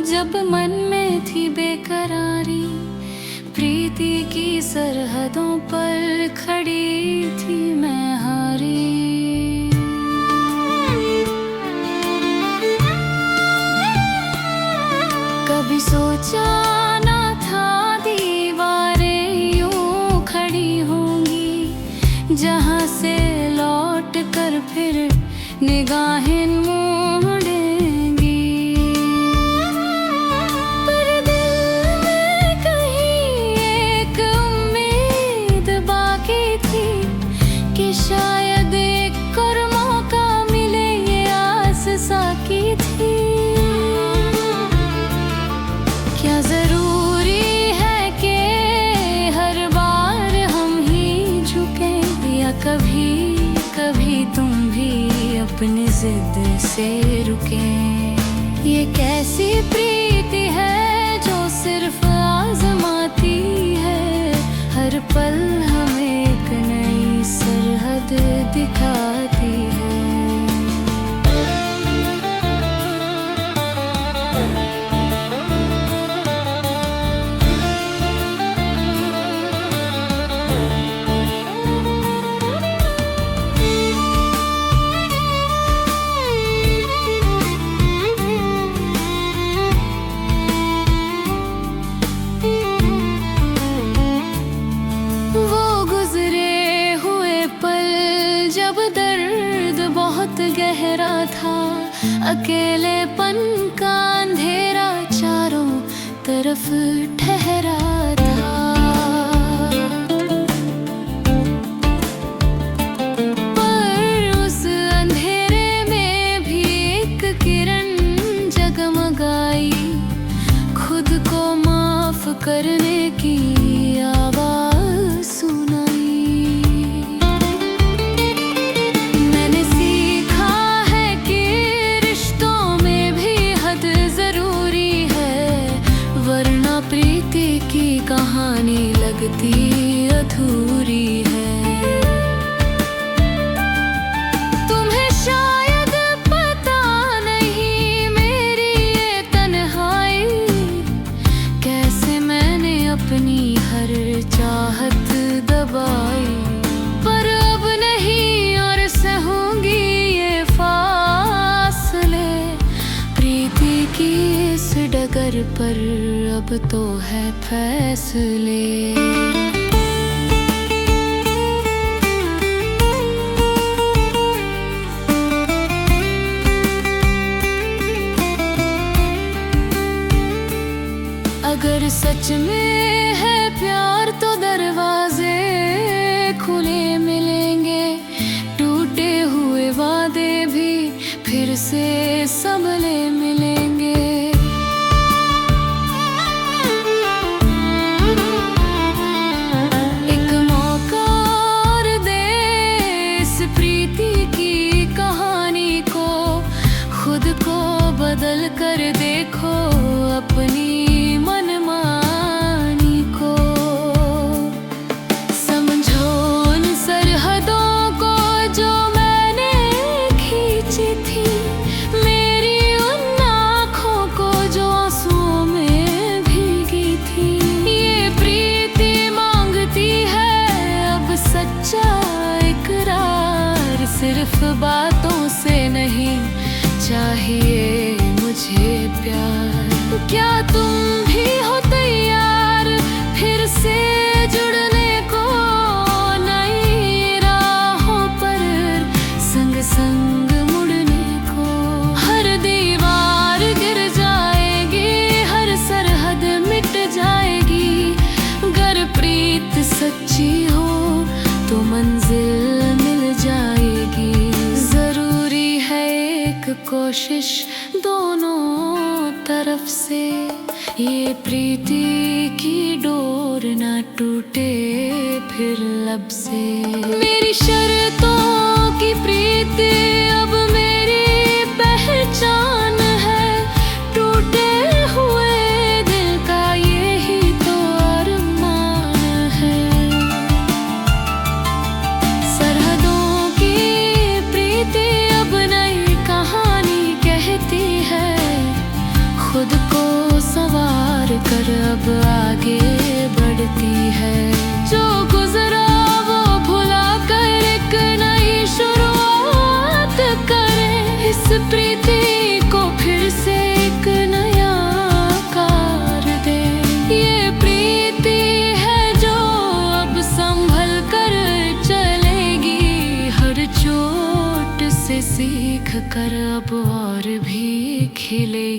जब मन में थी बेकरारी, प्रीति की सरहदों पर खड़ी थी मैं हारी। कभी सोचा ना था दीवारें यूं खड़ी होंगी, जहां से लौट कर फिर निगाहें मोड़ेंगी। पर दिल में कहीं एक उम्मीद बाकी थी कि शायद एक और मौका मिले, ये आस साकी थी। क्या जरूरी है कि हर बार हम ही झुकें, या कभी कभी तुम भी अपनी जिद से रुकें। ये कैसी प्रीति है जो सिर्फ आजमाती है, हर पल हमें एक नई सरहद दिखाती है। गहरा था अकेलेपन का अंधेरा चारों तरफ ठहरा था। पर उस अंधेरे में भी एक किरण जगमगाई, खुद को माफ करने की आवाज सुनाई। कहानी लगती अधूरी है। तुम्हें शायद पता नहीं मेरी ये तन्हाई, कैसे मैंने अपनी हर चाहत दबाई। पर अब नहीं और सहूंगी ये फासले, प्रीति की इस डगर पर अब तो है फैसले। अगर सच में है प्यार तो दरवाजे खुले मिलेंगे, टूटे हुए वादे भी फिर से संभले मिलेंगे। बदल कर देखो अपनी मनमानी को, समझो उन सरहदों को जो मैंने खींची थी, मेरी उन आँखों को जो आंसुओं में भीगी थी। ये प्रीति मांगती है अब सच्चा इकरार, सिर्फ बातों से नहीं चाहिए मुझे प्यार। क्या तुम भी हो तैयार फिर से जुड़ने को, नई राहों पर संग संग मुड़ने को। हर दीवार गिर जाएगी, हर सरहद मिट जाएगी, गर प्रीत सच्ची हो तो मंजिल मिल जाएगी। जरूरी है एक कोशिश दोनों तरफ से, ये प्रीति की डोर ना टूटे फिर लब से। मेरी शर्तों की प्रीति अब मेरी पहचान है, टूटे हुए दिल का यही तो अरमान है। सरहदों की प्रीति अब नई कहानी कहती है, खुद को संवार कर अब आगे बढ़ती है। जो गुजरा वो भुला कर एक नई शुरुआत करे। इस प्रीति को फिर से एक नया आकार दे। ये प्रीति है जो अब संभल कर चलेगी, हर चोट से सीख कर अब और भी खिलेगी।